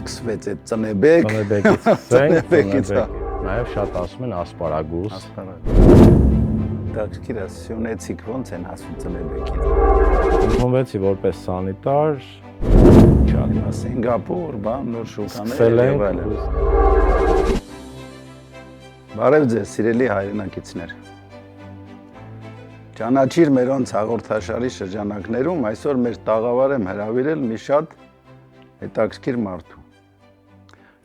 Սկսվեց այդ ծնեբեկ։ Ծնեբեկից սկսենք, նաև շատ ասում են ասպարագուս։ Դակիր ասյունեցիք ոնց են ասում ծնեբեկին։ Ընդունվեցի որպես սանիտար, Սինգապուր, բան, նոր շուկաներ սկսել եւ ենք։ այլն։ Բարև ձեզ, սիրելի հայրենակիցներ։ Ճանաչիր մերոնց հաղորդաշարի շրջանակներում այսօր մեր տաղավար եմ հրավիրել մի շատ հետաքրքիր մարդու։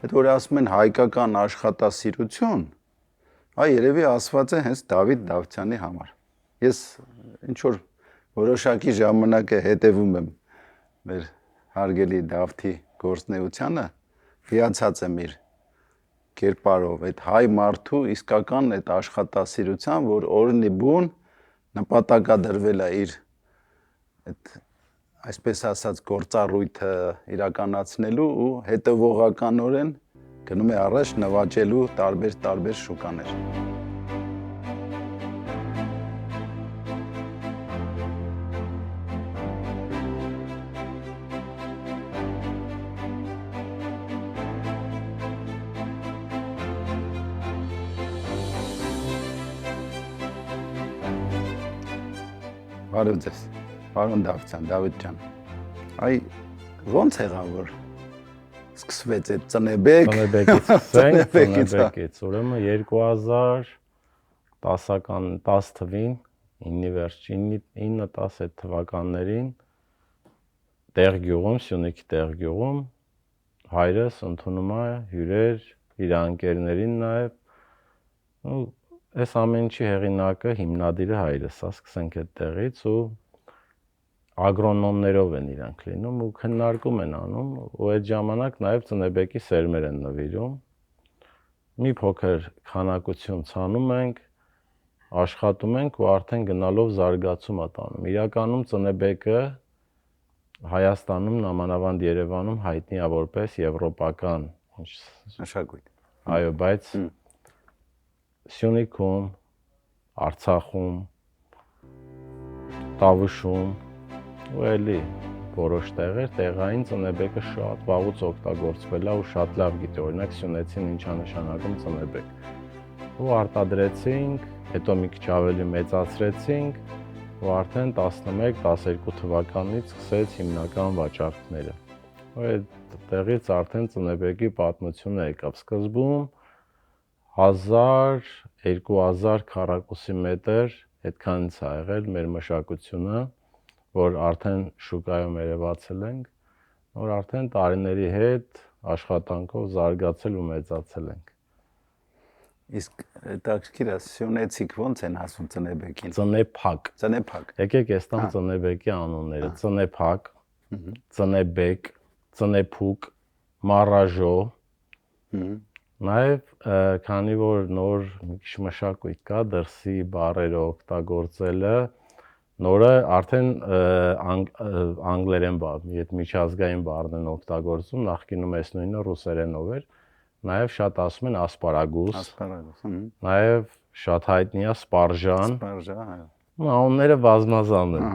Այդ որ ասում են հայկական աշխատասիրություն, երևի ասված է հենց Դավիթ Դավթյանի համար։ Ես ինչ որ որոշակի ժամանակ է հետևում եմ մեր հարգելի Դավթի գործնեությանը, հիացած եմ իր կերպարով, այդ հայ մարդու իսկական այդ աշխատասիրության, որ օրինի բուն նպատակադրվել է իր այդ այսպես ասած գործառույթը իրականացնելու ու հետևողականորեն գնում է առաջ նվաճելու տարբեր շուկաներ։ Բարև ձեզ, պարոն Դավթյան, Դավիթ ջան, ոնց եղավ որ սկսվեց այդ ծնեբեկ։ Ծնեբեկից, ուրեմն 2010 թվին, 9-10 թվականներին տեղ գյուղում, Սյունիքի տեղ գյուղում հայրս ընդունում է հյուրեր իր ընկերներին նաև ու այս ամեն ինչի հեղինակը հիմնադիրը հայրս է, սկսենք այդտեղից ու ագրոնոմներով են իրանք լինում ու քննարկում են անում ու այդ ժամանակ նաև ծնեբեկի սերմեր են նվիրում։ Մի փոքր քանակություն ցանում ենք, աշխատում ենք ու արդեն գնալով զարգացում է տանում։ Իրականում ծնեբեկը Հայաստանում, նամանավանդ Երևանում հայտնի է որպես եվրոպական մշակույթ։ Այո, բայց Սյունիքում, Արցախում, Տավուշում ու էլի որոշ տեղեր տեղային ծնեբեկը շատ վաղուց օգտագործվել է ու շատ լավ գիտի, օրինակ սյունեցին ինչ է նշանակում ծնեբեկ։ Ու արտադրեցինք, հետո մի քիչ ավելի մեծացրեցինք ու արդեն 11-12 թվականից սկսեց հիմնական վաճառքները։ Ու այդ տեղից արդեն ծնեբեկի պատմությունը եկավ սկզբում 1000-2000 քառակուսի մետր այդքանից է եղել մեր մշակությունը, որ արդեն շուկայում երևացել ենք, որ արդեն տարիների հետ աշխատանքով զարգացել ու մեծացել ենք։ Իսկ հետաքրքիր է, սյունեցիք ոնց են ասում ծնեբեկին։ Ծնեփակ։ Ծնեփակ։ Եկեք էստամ ծնեբեկի անունները՝ ծնեփակ, ծնեբեկ, ծնեփուկ, մառաժո։ Նաև քանի որ նոր մի քիչ մշակույթ կա դրսի բառերը օգտագործելը, նորը արդեն անգլերեն բառ, այդ միջազգային բառն են օգտագործում, նախկինում էս նույնը ռուսերենով էր, նաև շատ ասում են ասպարագուս, նաև շատ հայտնի է սպարժան, անունները բազմազան են։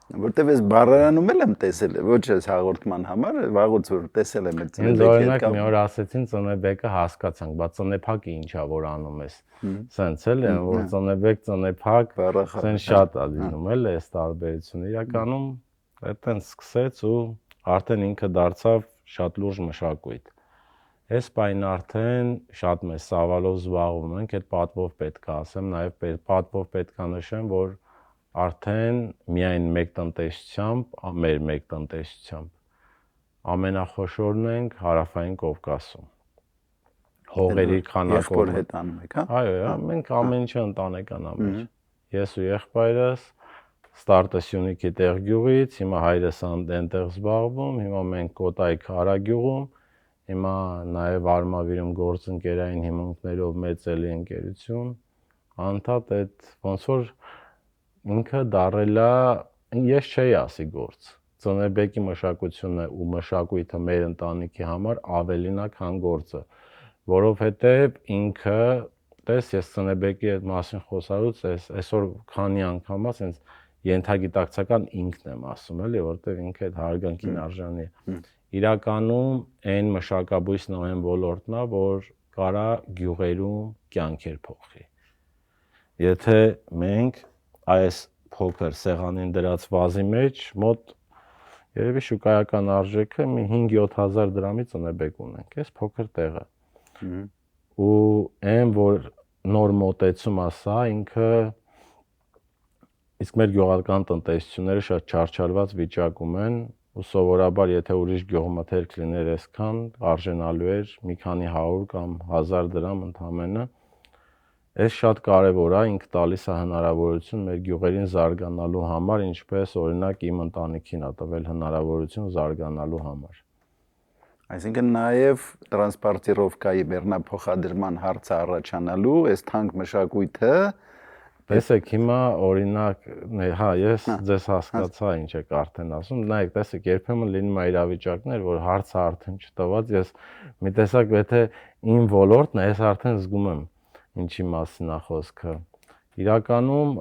Որտեվ ես բառարանում եմ տեսել, ոչ այս հաղորդման համար, վաղուց որ տեսել եմ այդ ծնեբեկի հետ կապ։ Մի օր ասեցին ծնեբեկը հասկացանք, բայց ծնեփակը ինչա որ անում ես։ Սենց էլ են, որ ծնեբեկ, ծնեփակ, սենց շատ է լինում էլ այս տարբերությունը։ Իրականում այդտենց սկսեց ու արդեն ինքը դարձավ շատ լուրջ մշակույթ։ Այս պայն արդեն շատ մեծ ծավալով զբաղվում ենք, այդ պատվով պետք է ասեմ, նաև պատվով պետք է նշեմ, որ արդեն միայն մեկ տնտեսությամբ, մեր մեկ տնտեսությամբ ամենախոշորն ենք Հարավային Կովկասում։ Հողերի քանակով հետ անում եք, հա։ Այո, մենք ամեն ինչը ընտանեկան է մեր։ Ես ու եղբայրս ստարտը Սյունիքի տեղ գյուղից, հիմա հայրս այնտեղ զբաղվում, հիմա մենք Կոտայի Քարագյուղում, հիմա նաև Արմավիրում գործընկերային հիմունքներով մեծ էլի ընկերություն, անդադ այդ ոնց որ ինքը դարել է, ես չէի ասի գործ, ծնեբեկի մշակությունը ու մշակույթը մեր ընտանիքի համար ավելին է, քան գործը, որովհետև ինքը, տես ես ծնեբեկի այդ մասին խոսալուց, այսօր քանի անգամ է, սենց ենթագիտակցական ինքն եմ ասում էլի, որովհետև ինքը այդ հարգանքին արժանի է։ իրականում այն մշակաբույսն այն ոլորտն է, որ կարա գյուղերում կյանքեր փոխի։ Եթե մենք այս փոքր սեղանին դրած վազի մեջ մոտ երևի շուկայական արժեքը մի 5-7 հազար դրամի ծնեբեկ ունենք, այս փոքր տեղը։ Ու այն որ նոր մոտեցում է սա, ինքը իսկ մեր գյուղական տնտեսությունները շատ չարչարված վիճակում են ու սովորաբար եթե ուրիշ գյուղմթերք լիներ այսքան արժենալու էր մի քանի 100 կամ 1000 դրամ ընդամենը, այս շատ կարևոր է, ինքը տալիս է հնարավորություն մեր գյուղերին զարգանալու համար, ինչպես օրինակ իմ ընտանիքին է տվել հնարավորություն զարգանալու համար։ Այսինքն նաև տրանսպորտիրովկայի բեռնափոխադրման հարցը առաջանալու, այս թանկ մշակույթը տեսեք հիմա օրինակ, հա, ես ձեզ հասկացա ինչ եք արդեն ասում, նայեք, տեսեք, երբեմն լինում է իրավիճակներ, որ հարցը արդեն չտված, ես մի տեսակ եթե իմ ոլորտն է, ես արդեն զգում եմ ինչի մասին է խոսքը։ Իրականում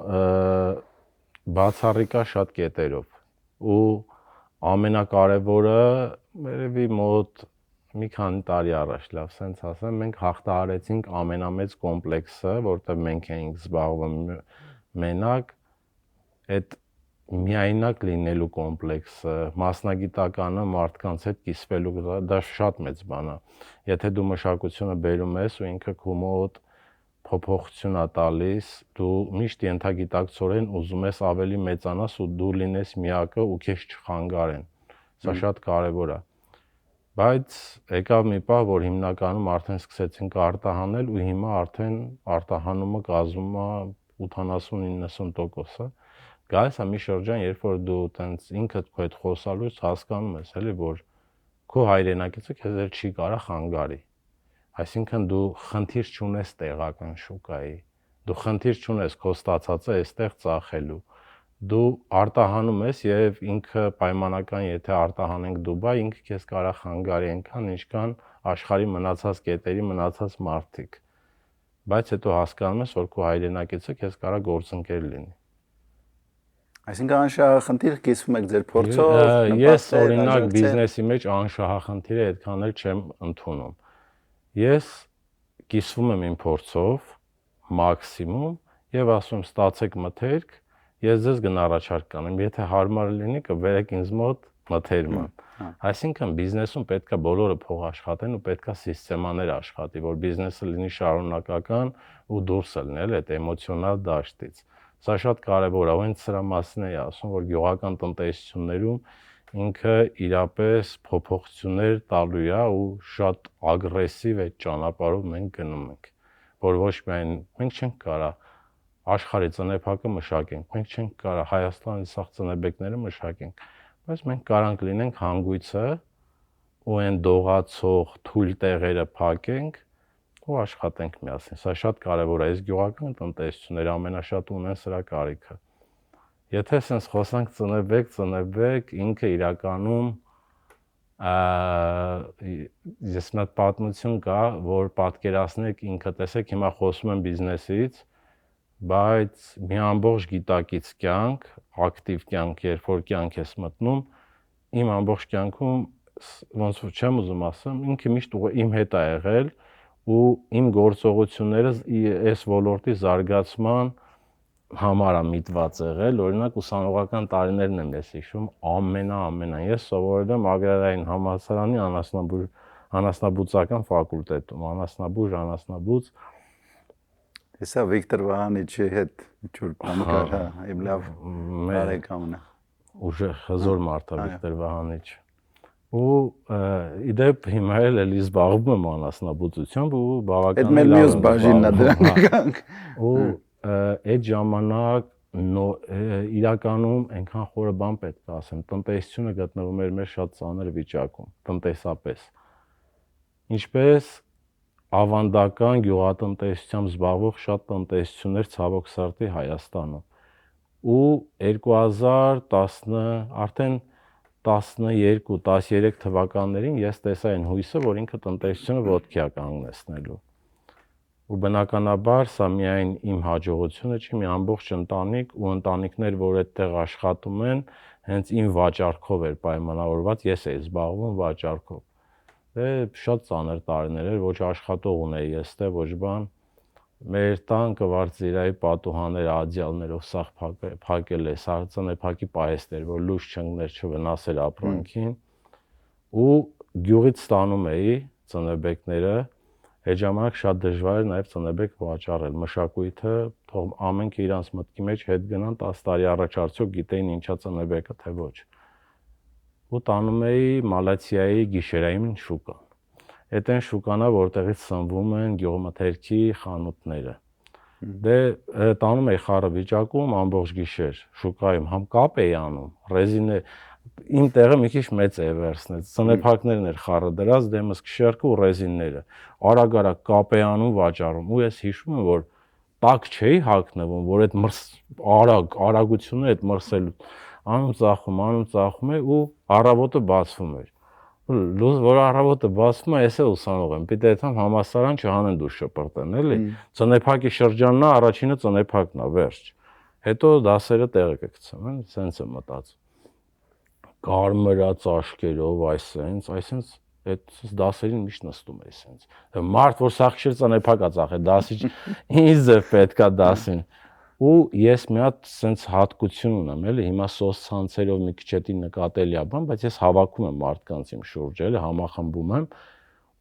բացառիկ է շատ կետերով ու ամենակարևորը երևի մոտ մի քանի տարի առաջ, լավ, սենց ասեմ, մենք հաղթահարեցինք ամենամեծ կոմպլեքսը, որտեղ մենք էինք զբաղվում մենակ, այդ միայնակ լինելու կոմպլեքսը, մասնագիտականը մարդկանց հետ կիսվելու, դա շատ մեծ բան է։ Եթե դու մշակությունը բերում ես ու ինքը քո մոտ փոփոխություն է տալիս, դու միշտ ենթագիտակցորեն ուզում ես ավելի մեծանաս ու դու լինես միակը ու քեզ չխանգարեն։ Սա շատ կարևոր է։ Բայց եկավ մի պահ, որ հիմնականում արդեն սկսեցինք արտահանել ու հիմա արդեն արտահանումը կազմում է 80-90%-ը։ Գալիս է մի շրջան, երբ որ դու տենց ինքդ քո հետ խոսալուց հասկանում ես, էլի, որ քո հայրենակիցը քեզ էլ չի կարա խանգարի։ Այսինքն դու խնդիր չունես տեղական շուկայի, դու խնդիր չունես քո ստացածը այստեղ ծախելու։ Դու արտահանում ես եւ ինքը պայմանական, եթե արտահանենք Դուբայ, ինքը քեզ կարա խանգարի այնքան, ինչքան աշխարհի մնացած կետերի մնացած մարդիկ։ Բայց հետո հասկանում ես, որ քո հայրենակիցը քեզ կարա գործընկեր լինի։ Այսինքն անշահախնդիր կիսվում եք ձեր փորձով։ Ես օրինակ բիզնեսի մեջ անշահախնդիրը այդքան էլ չեմ ընդունում։ Ես կիսվում եմ իմ փորձով մաքսիմում եւ ասում ստացեք մթերք, ես ձեզ գնահառաչարկ կանեմ, եթե հարմար լինի կբերեք ինձ մոտ մթերման։ Այսինքն բիզնեսում պետքա բոլորը փող աշխատեն ու պետքա սիստեմաներ աշխատի, որ բիզնեսը լինի շարունակական ու դուրս լինել այդ էմոցիոնալ դաշտից։ Սա շատ կարևոր է, հենց սրա մասին էի ասում, որ գյուղական տնտեսություններում ինքը իրապես փոփոխություններ տալու է ու շատ ագրեսիվ այդ ճանապարհով մենք գնում ենք, որ ոչ միայն մենք չենք կարա աշխարհի ծնեփակը մշակենք, մենք չենք կարա Հայաստանի սաղ ծնեբեկները մշակենք, բայց մենք կարանք լինենք հանգույցը ու այն դողացող թույլ տեղերը փակենք ու աշխատենք միասին։ Սա շատ կարևոր է, իսկ գյուղական տնտեսությունները ամենաշատ ունեն սրա կարիքը։ Եթե sense խոսանք ծնեբեկ, ինքը իրականում ես մի հատ պատմություն կա, որ պատկերացնեք ինքը, տեսեք, հիմա խոսում եմ բիզնեսից, բայց մի ամբողջ գիտակից կյանք, ակտիվ կյանք, երբ որ կյանք ես մտնում, իմ ամբողջ կյանքում ոնց որ չեմ ուզում ասեմ, ինքը միշտ իմ հետ է եղել ու իմ գործողությունները այս ոլորտի զարգացման համար է միտված եղել, օրինակ ուսանողական տարիներն եմ ես հիշում, ամենա ես սովորել եմ Ագրարային համալսարանի անասնաբուծական ֆակուլտետում, անասնաբուծ Հեսա Վիկտոր Վահանիչի հետ ինչ-որ բան կար, հա, իմ լավ բարեկամն է։ Ուժեղ հզոր մարդ է Վիկտոր Վահանիչ։ Ու իդեպ հիմա էլի զբաղվում եմ անասնաբուծությամբ ու բավական Այդ մեր մյուս բաժինն է դրանք։ Ու այդ ժամանակ իրականում այնքան խորը բան պետք է ասեմ, տնտեսությունը գտնվում էր մեր շատ ծանր վիճակում, տնտեսապես։ Ինչպես ավանդական գյուղատնտեսությամբ զբաղվող շատ տնտեսություններ ցավոք սրտի Հայաստանում։ Ու 2010 արդեն 12-13 թվականներին ես տեսա այն հույսը, որ ինքը տնտեսությունը ոտքի է կանգնեցնելու։ Ու բնականաբար սա միայն իմ հաջողությունը չի, մի ամբողջ ընտանիք ու ընտանիքներ, որ այդտեղ աշխատում են, հենց իմ վաճառքով էր պայմանավորված, ես էի զբաղվում վաճառքով։ Դե շատ ծանր տարիներ էր, ոչ աշխատող ունեի ես դե, ոչ բան։ Մեր տան կվարձիրայի պատուհանները ադյալներով սաղ փակել է, ծնեփակի պահեստ էր, որ լույս չընկներ, չվնասեր ապրանքին։ Ու գյուղից ստանում էի ծնեբեկները, այդ ժամանակ շատ դժվար էր նաև ծնեբեք վաճառել, մշակույթը թող ամենքը իրանց մտքի մեջ հետ գնան 10 տարի առաջ արդյոք գիտեին ինչա ծնեբեկը թե ոչ։ Ու տանում էի Մալացիայի գիշերային շուկան։ Այդ այն շուկանա, որտեղից սնվում են գյուղմթերքի խանութները։ Դե տանում էի խառը վիճակում ամբողջ գիշեր շուկայում համ կապ էի անում, ռեզինը իմ տեղը մի քիչ մեծ է վերցնել, ծնեփակներն էր խառը դրած, դեմս քշերքը ու ռեզինները։ Արագ-արագ կապ էի անում վաճառում ու ես հիշում եմ, որ տակ չէի հագնվում, որ այդ արագությունը այդ մրսելու անում ծախում է ու առավոտը բացվում էր։ Որ առավոտը բացվում է, ես էլ ուսանող եմ, պիտի այդքան համասարան չհանեն դուրս շպրտեն, էլի։ Ծնեփակի շրջանն է, առաջինը ծնեփակն է, վերջ։ Հետո դասերը տեղը կգցեմ, սենց եմ մտածում։ Կարմրա ծաշկերով, այսենց այդ դասերին միշտ նստում էի սենց։ Մարդ որ սաղ քիշեր ծնեփակա ծախե դասի, ինձ է պետքա դասին։ Ու ես մի հատ սենց հատկություն ունեմ, էլի, հիմա սոցցանցերով մի քիչ էտի նկատելի է բան, բայց ես հավաքում եմ մարդկանց իմ շուրջը, էլի, համախմբում եմ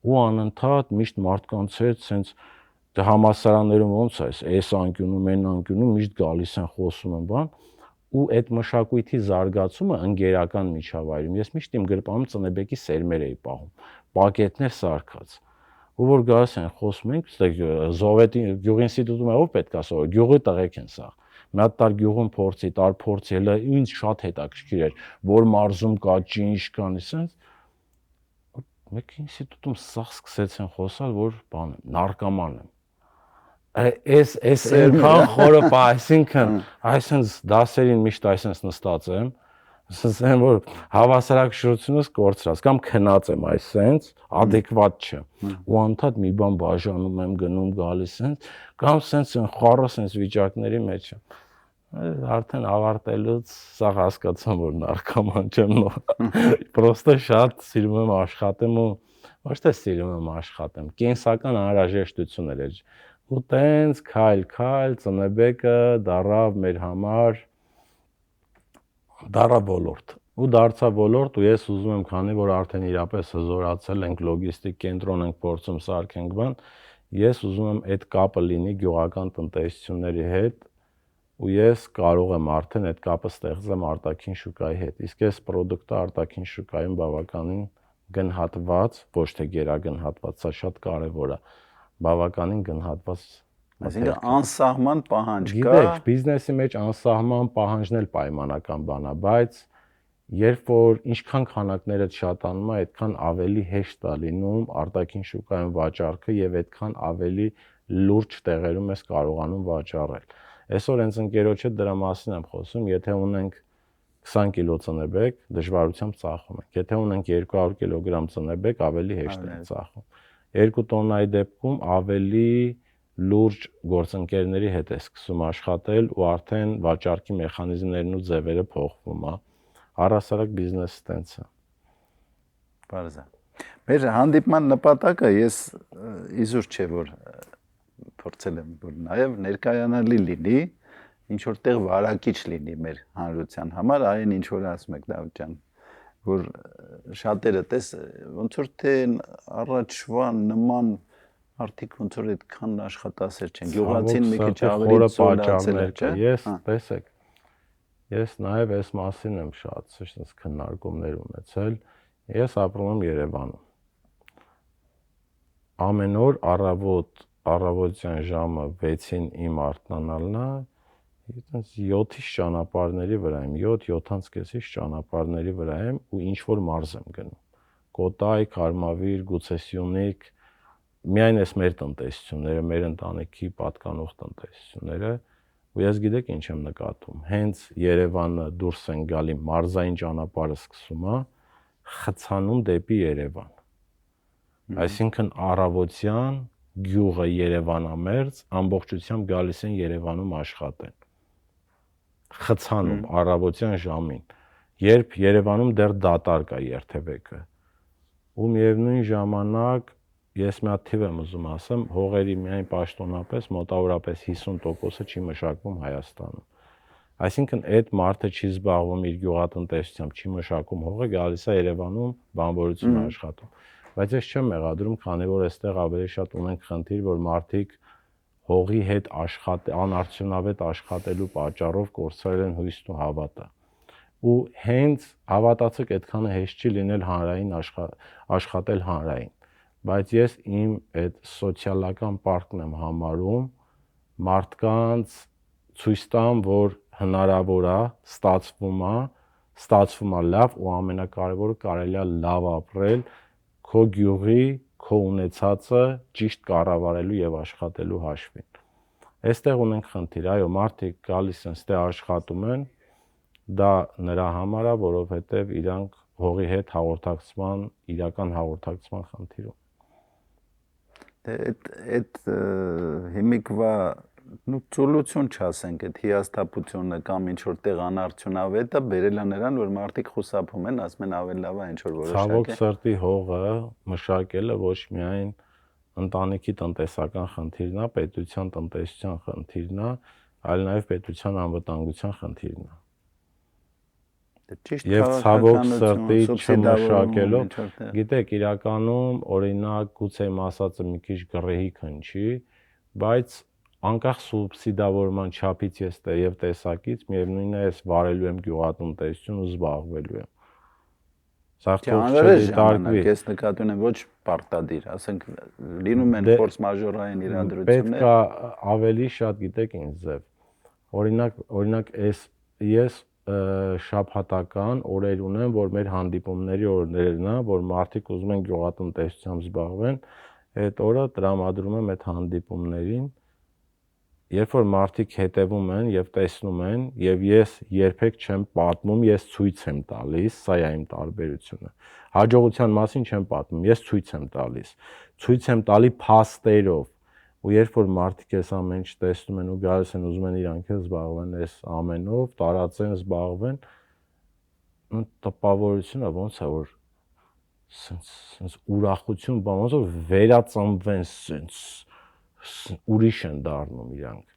ու անընդհատ միշտ մարդկանց հետ սենց դե համասարաններում ոնց է, այս անկյունում, այն անկյունում միշտ գալիս են խոսում են բան ու այդ մշակույթի զարգացումը ընկերական միջավայրում ես միշտ իմ գրպանում ծնեբեկի սերմեր էի պահում, պակետներ սարքած։ Ու որ գալիս են խոսում ենք, Զովետի գյուղի ինստիտուտում ով պետք է սովորի, գյուղի տղեկ են սա։ Մի հատ տար գյուղում փորձի, հələ ինձ շատ հետաքրքիր էր, որ մարզում կա, ինչ կան, ասենց։ Մեկ ինստիտուտում սաղ սկսեցին խոսալ, որ բան եմ, նարկոման եմ։ Այս այնքան խորը այսինքն դասերին միշտ այսպես նստած եմ, ասես են որ հավասարակշռությունս կորցրած կամ քնած եմ այսպես, adekvat չէ։ Ու անդադ մի բան բաժանում եմ, գնում գալիս sense, կամ sense խառը sense վիճակների մեջ եմ։ Արդեն ավարտելուց սա հասկացամ, որ նարկոման չեմ, պրոստը շատ սիրում եմ աշխատեմ ու ոչ թե սիրում եմ աշխատեմ, կենսական անհրաժեշտություն էր։ Ու տենց քայլ ծնեբեկը դարավ մեր համար դարավ ոլորտ ու դարձավ ոլորտ ու ես ուզում եմ քանի որ արդեն իրապես հզորացել ենք լոգիստիկ կենտրոն ենք փորձում սարքենք բան ես ուզում եմ այդ կապը լինի գյուղական տնտեսությունների հետ ու ես կարող եմ արդեն այդ կապը ստեղծեմ արտաքին շուկայի հետ իսկ այս պրոդուկտը արտաքին շուկայում բավականին գնահատված ոչ թե գերագնահատված սա շատ կարևոր է բավականին գնահատված Այսինքն անսահման պահանջ կա։ Գիտեք, բիզնեսի մեջ անսահման պահանջն էլ պայմանական բան է, բայց երբ որ ինչքան քանակները շատանում է, այդքան ավելի հեշտ է լինում արտաքին շուկայում վաճառքը եւ այդքան ավելի լուրջ տեղերում ես կարողանում վաճառել։ Այսօր հենց ընկերոջ հետ դրա մասին եմ խոսում, եթե ունենք 20 կիլո ծնեբեք, դժվարությամբ ծախում ենք։ Եթե ունենք 200 կիլոգրամ ծնեբեք, ավելի հեշտ ենք ծախում։ 2 տոննայի դեպքում ավելի լուրջ գործընկերների հետ է սկսում աշխատել ու արդեն վաճառքի մեխանիզմներն ու ձևերը փոխվում է։ Առհասարակ բիզնեսը տենց է։ Բարձր։ Մեր հանդիպման նպատակը ես իզուր չէ որ փորձել եմ որ նաև ներկայանալի լինի, ինչ որտեղ վարակիչ լինի մեր հանրության համար, այն ինչ որ ասում եք Դավիթ ջան, որ շատերը տես ոնց որ թե առաջվա նման Արդիկ ոնց որ այդքան աշխատասեր չեն։ Գյուղացին մի քիչ ավելի ծորացել է, չէ՞։ Ես, տեսեք։ Ես նաև այս մասին եմ շատ այսպես քննարկումներ ունեցել։ Ես ապրում եմ Երևանում։ Ամեն օր առավոտյան ժամը 6-ին իմ արթնանալն է, այտենց 7-ից ճանապարհների վրա եմ, 7-7:30-ից ճանապարհների վրա եմ ու ինչ որ մարզ եմ գնում։ Կոտայ, Քարմավիր, գուցե Սյունիք Միայն այս մեր տնտեսությունները, մեր ընտանիքի պատկանող տնտեսությունները, ու ես գիտեք ինչ եմ նկատում, հենց Երևանը դուրս են գալի մարզային ճանապարհը սկսում է, խցանում դեպի Երևան։ Այսինքն առավոտյան գյուղը Երևանամերձ ամբողջությամբ գալիս են Երևանում աշխատեն։ Խցանում առավոտյան ժամին։ երբ Երևանում դեռ դատարկ է երթևեկը։ Ու միևնույն ժամանակ ես մի հատ թիվ եմ ուզում ասեմ, հողերի միայն պաշտոնապես մոտավորապես 50%-ը չի մշակվում Հայաստանում։ Այսինքն այդ մարդը չի զբաղվում իր գյուղատնտեսությամբ, չի մշակում հողը, գալիս է Երևանում բանվորություն աշխատում։ Բայց ես չեմ մեղադրում, քանի որ այստեղ ավելի շատ ունենք խնդիր, որ մարդիկ հողի հետ անարդյունավետ աշխատելու պատճառով կորցրել են հույսն ու հավատը։ Ու հենց հավատացեք այդքանը հեշտ չի լինել հանրային աշխատել հանրային, բայց ես իմ այդ սոցիալական պարտքն եմ համարում մարդկանց ցույց տամ, որ հնարավոր է, ստացվում է լավ ու ամենակարևորը կարելի է լավ ապրել քո գյուղի, քո ունեցածը ճիշտ կառավարելու եւ աշխատելու հաշվին։ Այստեղ ունենք խնդիր, այո, մարդիկ գալիս են, ստե աշխատում են, դա նրա համար է, որովհետև իրանք հողի հետ իրական հաղորդակցման խնդիր ունեն։ Այդ հիմիկվա ծուլություն չասենք, այդ հիասթափությունը կամ ինչ-որ տեղ անարդյունավետը բերել է նրան, որ մարդիկ խուսափում են, ասում են ավելի լավ է ինչ-որ որոշակ է։ Ցավոք սրտի հողը մշակելը ոչ միայն ընտանիքի տնտեսական խնդիրն է, պետության տնտեսության խնդիրն է, այլ նաև պետության անվտանգության խնդիրն է։ Եվ ցավոք սրտի չմշակելով, գիտեք, իրականում օրինակ գուցե իմ ասածը մի քիչ գռեհիկ հնչի, բայց անկախ սուբսիդավորման չափից եւ տեսակից, միևնույնն է, ես վարելու եմ գյուղատնտեսություն ու զբաղվելու եմ։ Սա չդիտարկվի։ Ես նկատի ունեմ ոչ պարտադիր, ասենք լինում են ֆորս մաժորային իրադրություններ։ Պետք է ավելի շատ, գիտեք, ինչ ձև։ Օրինակ ես շաբաթական օրեր ունեմ, որ մեր հանդիպումների օրերն է, որ մարդիկ ուզում են գյուղատնտեսությամբ զբաղվեն, այդ օրը տրամադրում եմ այդ հանդիպումներին, երբ որ մարդիկ հետևում են եւ տեսնում են, եւ ես երբեք չեմ պատմում, ես ցույց եմ տալիս, սա է իմ տարբերությունը։ Հաջողության մասին չեմ պատմում, ես ցույց եմ տալիս։ Ցույց եմ տալի փաստերով։ Ու երբ որ մարդիկ այս ամեն ինչ տեսնում են ու գալիս են ուզում են իրանք էլ զբաղվեն այս ամենով, տարածեն, զբաղվեն, տպավորությունը ոնց է որ սենց ուրախություն, ոնց որ վերածնվեն, սենց ուրիշ են դառնում իրանք։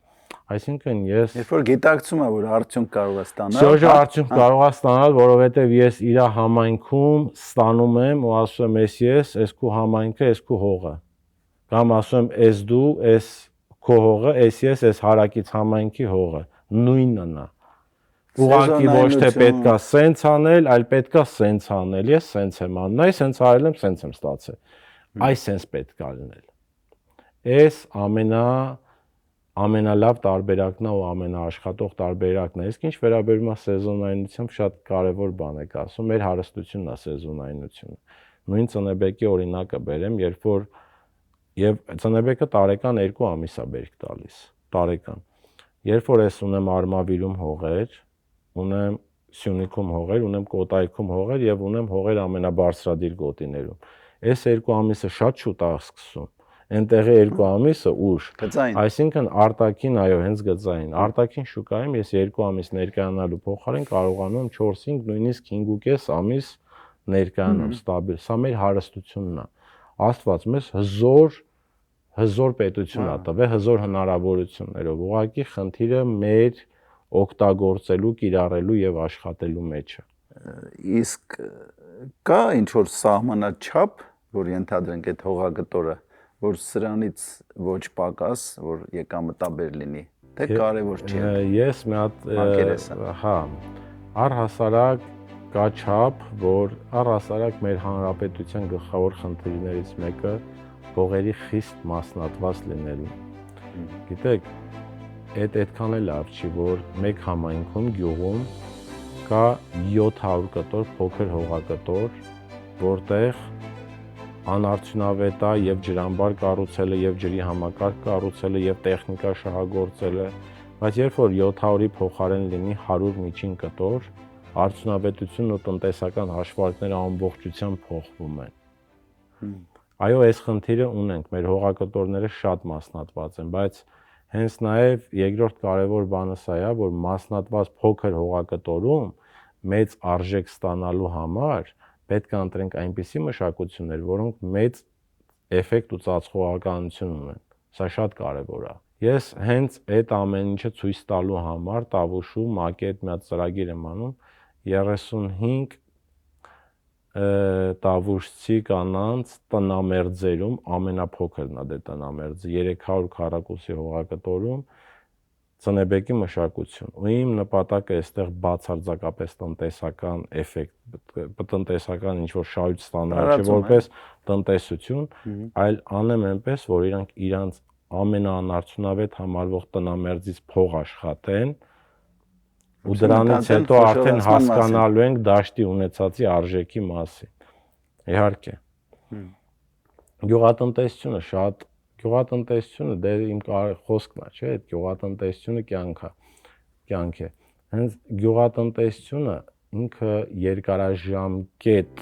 Այսինքն ես երբ որ գիտակցում է որ արդյունք կարող է ստանալ, Շոժը արդյունք կարող է ստանալ, որովհետև ես իր համայնքում ստանում եմ ու ասում եմ, ես քո համայնքը, ես քո հողը։ Կամ ասում եմ, ես դու, ես քո հողը, ես հարակից համայնքի հողը, նույնն է։ Ուղղակի ոչ թե պետքա սենց անել, այլ պետքա սենց անել, ես սենց եմ անում, այ սենց արել եմ, սենց եմ ստացել։ Այ սենց պետքա լինել։ Այս ամենալավ տարբերակն է ու ամենաաշխատող տարբերակն է։ Իսկ ինչ վերաբերում է սեզոնայնությամբ, շատ կարևոր բան եք ասում, մեր հարստությունն է սեզոնայնությունը։ Նույն ծնեբեկի օրինակը բերեմ, երբ որ եւ ծնեբեկը տարեկան 2 ամիս է բերք տալիս, տարեկան։ Երբ որ ես ունեմ Արմավիրում հողեր, ունեմ Սյունիքում հողեր, ունեմ Կոտայքում հողեր եւ ունեմ հողեր ամենաբարձրադիր գոտիներում։ Այս 2 ամիսը շատ շուտ է սկսում։ Այնտեղի 2 ամիսը ուշ։ Այսինքն արտաքին, այո, հենց գծային։ Արտաքին շուկայում ես 2 ամիս ներկայանալու փոխարեն կարողանում եմ 4-5, նույնիսկ 5.5 ամիս ներկայանամ ստաբիլ։ Սա մեր հարստությունն է։ Աստված մեզ հզոր պետություն է տվել, հզոր հնարավորություններով։ Ուղղակի խնդիրը մեր օգտագործելու, կիրառելու եւ աշխատելու մեջ է։ Իսկ կա ինչ որ սահմանաչափ, որ ենթադրենք այդ հողագտորը, որ սրանից ոչ պակաս, որ եկամտաբեր լինի, թե կարևոր չի։ Ես մի հատ, առհասարակ կա չափ, որ առհասարակ մեր հանրապետության գլխավոր խնդիրներից մեկը հողերի խիստ մասնատված լինելն է։ Գիտեք, այդքան էլ լավ չի, որ մեկ համայնքում, գյուղում կա 700 կտոր փոքր հողակտոր, որտեղ անարդյունավետ է եւ ջրամբար կառուցելը, եւ ջրի համակարգ կառուցելը, եւ տեխնիկա շահագործելը, բայց երբ որ 700-ի փոխարեն լինի 100 միջին կտոր, արդյունավետությունն ու տնտեսական հաշվարկները ամբողջությամբ փոխվում են։ Այո, այս խնդիրը ունենք, մեր հողակտորները շատ մասնատված են, բայց հենց նաեւ երկրորդ կարևոր բանը սա է, որ մասնատված փոքր հողակտորում մեծ արժեք ստանալու համար պետք է ընտրենք այնպիսի մշակություններ, որոնք մեծ էֆեկտ ու ծածկողականություն ունեն։ Սա շատ կարևոր է։ Ես հենց այդ ամեն ինչը ցույց տալու համար Տավուշու ՄԱԿ-ի հետ մի հատ ծրագիր եմ անում 35 տավուշցի կանանց տնամերձերում, ամենափոքրն է դե տնամերձը 300 քառակուսի հողակտորում ծնեբեկի մշակություն։ Ու իմ նպատակը այստեղ բացարձակապես տնտեսական էֆեկտ, տնտեսական ինչ-որ շահույթ ստանալ, չէ որպես տնտեսություն, այլ անեմ այնպես, որ իրանք իրանց ամենաանարդյունավետ համարվող տնամերձից փող աշխատեն ու դրանից հետո արդեն հասկանալու ենք դաշտի ունեցածի արժեքի մասին։ Իհարկե։ Գյուղատնտեսությունը դե իմ խոսքն է, չէ՞, այդ գյուղատնտեսությունը կյանք է։ Հենց գյուղատնտեսությունը ինքը երկարաժամկետ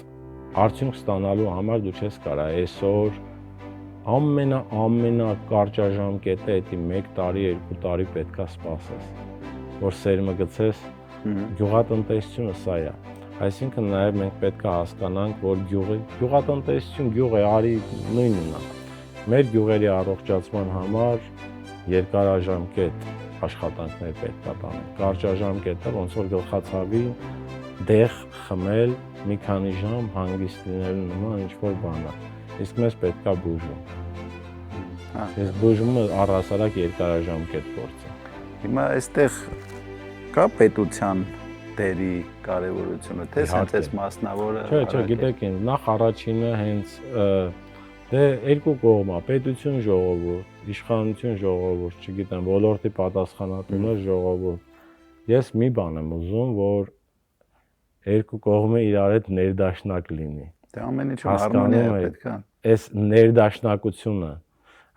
արդյունք ստանալու համար դու չես կարա այսօր ամենակարճաժամկետը էդի 1 տարի, 2 տարի պետքա սպասես, որ սերմը գցես, գյուղատնտեսությունը սա է։ Այսինքն նաև մենք պետք է հասկանանք, որ գյուղատնտեսություն, գյուղ է, արի նույնն է։ Մեր գյուղերի առողջացման համար երկարաժամկետ աշխատանքներ պետք է տանենք։ Կարճաժամկետը ոնց որ գլխացավի դեղ խմել մի քանի ժամ հանգիստ լինելու նման ինչ-որ բան է։ Իսկ մեզ պետք է բուժում։ Այս բուժումը առհասարակ երկարաժամկետ գործ է։ Հիմա այստեղ կա պետության դերի կարևորությունը, թե սենց մասնավորը։ Չէ, գիտեք ինչ, նախ առաջինը հենց դե երկու կողմ է, պետություն ժողովուրդ, իշխանություն ժողովուրդ, չգիտեմ, ոլորտի պատասխանատուները ժողովուրդ։ Ես մի բան եմ ուզում, որ երկու կողմը իրար հետ ներդաշնակ լինի։ Դե ամեն ինչում հարմոնիա պետք է։ Այս ներդաշնակությունը,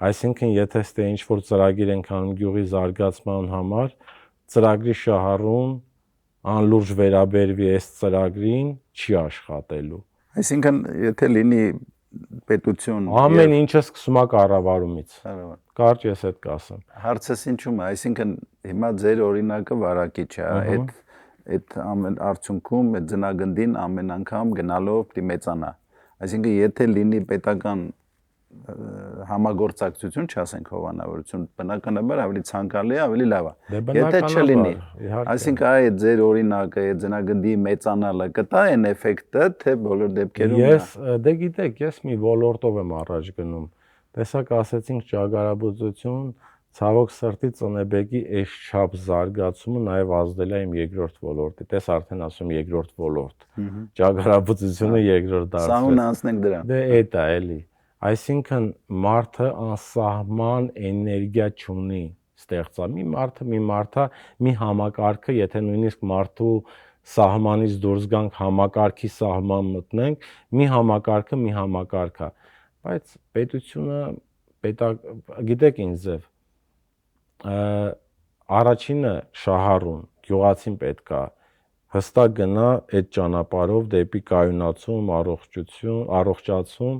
այսինքն եթե ստե ինչ-որ ծրագիր ենք անում գյուղի զարգացման համար, ծրագրի շահառուն անլուրջ վերաբերվի այս ծրագրին չի աշխատելու։ Այսինքն եթե լինի պետություն ամեն ինչը սկսում է կառավարումից։ Կարճ ես այդ կասեմ։ Հարցս ինչու՞մ է, այսինքն հիմա ձեր օրինակը վարակիչ է, այդ ամեն արդյունքում այդ ձնագնդին ամեն անգամ գնալով պիտի մեծանա։ Այսինքն եթե լինի պետական համագործակցություն, չասենք հովանավորություն, բնականաբար ավելի ցանկալի է, ավելի լավ է։ Եթե չլինի, այսինքն այդ ձեր օրինակը, այդ ձնագնդի մեծանալը կտա այն էֆեկտը, թե բոլոր դեպքերում։ Ես դե գիտեք, ես մի ոլորտով եմ առաջ գնում։ Տեսակ ասեցինք ճագարաբուծություն, ցավոք սրտի ծնեբեկի այս չափ զարգացումը նաև ազդել է իմ երկրորդ ոլորտի։ Տես արդեն ասում երկրորդ ոլորտ։ Ճագարաբուծությունը երկրորդ դարձավ։ Սահուն անցնենք դրան։ Դե էդ է էլի։ Այսինքն մարդը անսահման էներգիա չունի ստեղծա։ Մի մարդը մի համակարգը, եթե նույնիսկ մարդու սահմանից դուրս գանք համակարգի սահման մտնենք, մի համակարգ է, բայց պետությունը գիտեք ինչ ձև առաջինը շահառուն գյուղացին պետքա հստակ գնա այդ ճանապարհով դեպի կայունացում, առողջացում,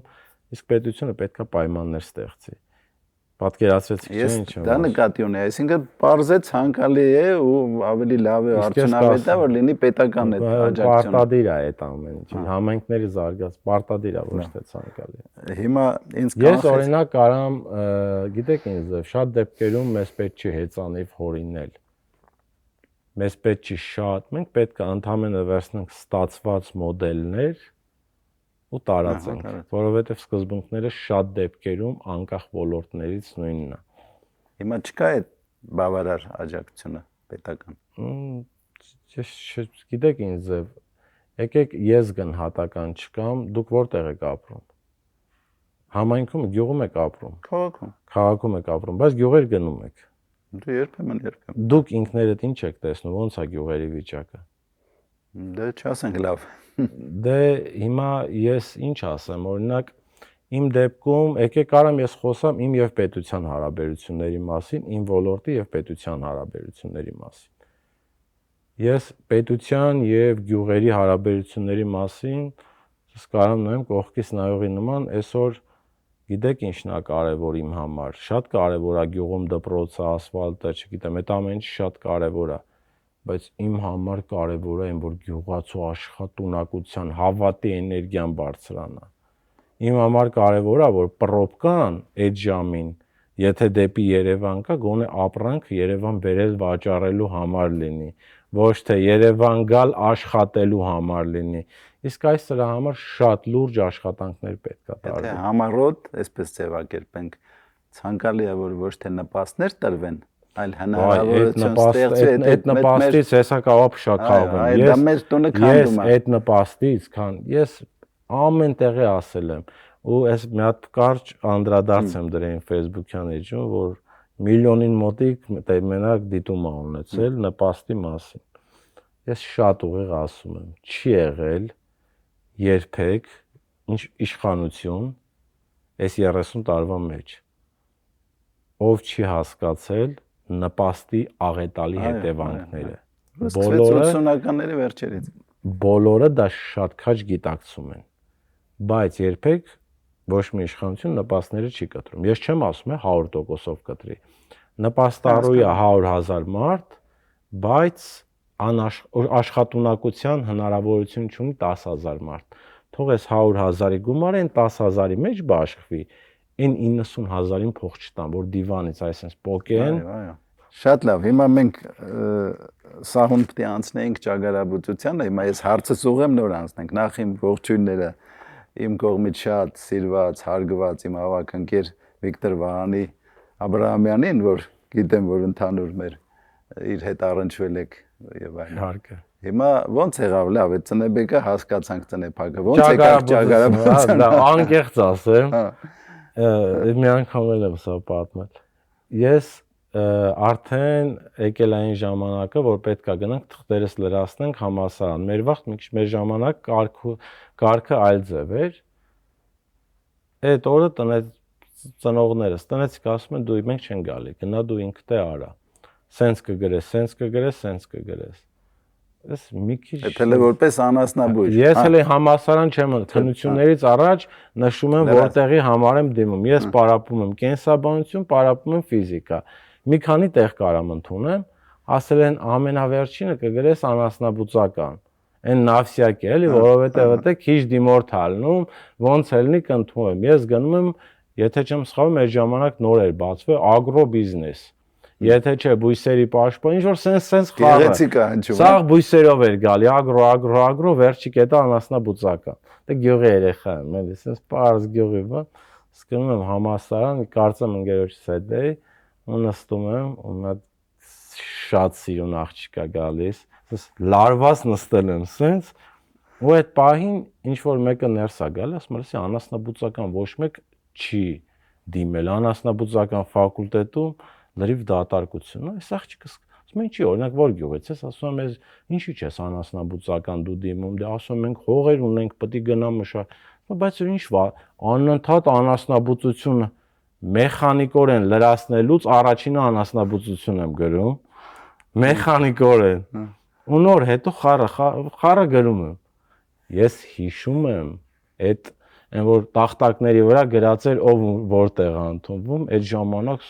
իսկ պետությունը պետքա պայմաններ ստեղծի։ Պատկերացրեցիք չէ՞ ինչ եմ։ Դա նկատի ունի, այսինքն պարզե ցանկալի է ու ավելի լավ է արդյունավետ է որ լինի պետական այդ աջակցությունը։ Պարտադիր է այդ ամեն ինչը, համայնքների զարգաց պարտադիր է, ոչ թե ցանկալի։ Հիմա ինձ ես օրինակ կարամ, գիտեք ինչ, շատ դեպքերում մեզ պետք չի հեծանիվ հորինել։ Մեզ պետք չի շատ, մենք պետք է ընդհանրապես վերցնենք ստացված մոդելներ ու տարածենք, որովհետև սկզբունքները շատ դեպքերում անկախ ոլորտներից նույնն է։ Հիմա չկա այդ բավարար աջակցությունը պետական։ Գիտեք ինչ ձև, եկեք ես գնահատական չկամ, դուք որտեղ եք ապրում։ Համայնքում, գյուղում եք ապրում։ Քաղաքում եք ապրում, բայց գյուղեր գնում եք։ Դու երբեմն։ Դուք ինքներդ ինչ եք տեսնում, ո՞նց է գյուղերի վիճակը։ Դե չասենք լավ։ Դե հիմա ես ինչ ասեմ, օրինակ իմ դեպքում եկեք արամ ես խոսամ իմ եւ պետության հարաբերությունների մասին, իմ ոլորտի եւ պետության հարաբերությունների մասին։ Ես պետության եւ գյուղերի հարաբերությունների մասին կարամ նայեմ կողքից նայողի նման, այսօր գիտեք ինչն է կարևոր իմ համար։ Շատ կարևոր է գյուղում դպրոցը, ասֆալտը, չգիտեմ, այդ ամեն ինչը շատ կարևոր է։ բայց իմ համար կարևոր է այն, որ գյուղացու աշխատունակության հավատի էներգիան բարձրանա։ Իմ համար կարևոր է, որ պրոբկան այդ ժամին, եթե դեպի Երևան կա, գոնե ապրանք Երևան բերել վաճառելու համար լինի, ոչ թե Երևան գալ աշխատելու համար լինի։ Իսկ այս դրա համար շատ լուրջ աշխատանքներ պետք է տարվի։ Եթե համառոտ, այսպես ձևակերպենք, ցանկալի է որ ոչ թե նպաստներ տրվեն, այլ հնարավորություն ստեղծվի այդ նպաստից հեսա կարա փշակաղվեմ։ Դա մեր տունը քանդում է։ Ես այդ նպաստից ես ամեն տեղի ասել եմ ու այս մի հատ կարճ անդրադարձ եմ դրել Facebook-յան էջում, որ միլիոնին մոտիկ մենակ դիտում ա ունեցել նպաստի մասին։ Ես շատ ուղիղ ասում եմ, չի եղել երբեք ինչ իշխանություն այս 30 տարվա մեջ, ով չի հասկացել նպաստի աղետալի հետևանքները։ Բոլորը 80-ականների վերջերից։ Բոլորը դա շատ քաչ գիտակցում են, բայց երբեք ոչ մի իշխանություն նպաստները չի կտրում։ Ես չեմ ասում 100%-ով կտրի։ Նպաստառույա 100,000 մարդ, բայց աշխատունակության հնարավորություն չունի 10,000 մարդ։ Թող այս 100,000-ի գումարը այն 10,000-ի մեջ բաշխվի, այն 90,000-ին փող չտան, որ դիվանից այսպես պոկեն։ Շատ լավ, հիմա մենք սահուն պետք է անցնենք ճագարաբուծությանը, հիմա ես հարցս ուղեմ նոր անցնենք, նախ իմ ողջույնները իմ կողմից շատ սիրված, հարգված իմ ավագընկեր Վիկտոր Վահանի Աբրահամյանին, որ գիտեմ, որ ընդհանուր մեր իր հետ առնչվել եք եւ այլն։ Իհարկե։ Հիմա ոնց եղավ, լավ, այդ ծնեբեկը հասկացանք ծնեփակը, ոնց եկավ ճագարաբուծության։ Դա անկեղծ ասեմ, մի անգամ եմ սա պատմել։ Ես արդեն եկել այն ժամանակը, որ պետքա գնանք թղթերս լրացնենք համալսարան։ Մեր վաղ մի քիչ մեր ժամանակ կարգը այլ ձև էր։ Այդ օրը ծնողներս տնեցիք ասում են դու մենք չեն գալի, գնա դու ինքդ արա։ Սենց կգրես։ Ես մի քիչ Էլ որպես անասնաբույր։ Ես էլ համալսարան չեմ քննություններից առաջ նշում եմ որտեղի համար եմ դիմում։ Ես պարապում եմ կենսաբանություն, պարապում եմ ֆիզիկա։ Մի քանի տեղ կարամ ընդունեմ, ասել են ամենավերջինը կգրես անասնաբուծական։ Այն նավսյակ է, էլի, որովհետև դա քիչ դիմորդ ալնում, ոնց ելնի կընդունեմ։ Ես գնում եմ, եթե չեմ սխալվում, այդ ժամանակ նոր էր բացվել ագրոբիզնես։ Եթե չէ բույսերի պաշտպան, ինչ որ սենց խաղը։ Գեղեցիկ է հնչում։ Սա բույսերով էր գալի, ագրո, վերջի կետը անասնաբուծական։ Դա գյուղի երեխա եմ, էլի, սենց պարզ գյուղի, բա։ Սկսում եմ համալսարան, կարծեմ ընկերոջս հետ էի, ու նստում եմ, ու մի հատ շատ սիրուն աղջիկ է գալիս, սենց լարված նստել եմ սենց, ու այդ պահին ինչ որ մեկը ներս է գալի, ասում եմ, անասնաբուծական ոչ մեկ չի դիմել, անասնաբուծական ֆակուլտետում լրիվ դատարկություն, այս աղջիկը ասում եմ, ինչի, օրինակ որ գյուղից ես, ասում եմ, ինչի՞ չես անասնաբուծական դու դիմում, դե ասում եմ, մենք հողեր ունենք, պետք է գնամ մշակ, բայց ինչ վա, անընդհատ անասնաբուծությունը մեխանիկորեն լրացնելուց առաջինը անասնաբուծություն եմ գրում, մեխանիկորեն, ու նոր հետո խառը գրում եմ, ես հիշում եմ, այդ որ տախտակների վրա գրած էր ով որտեղ է ընդունվում, այդ ժամանակ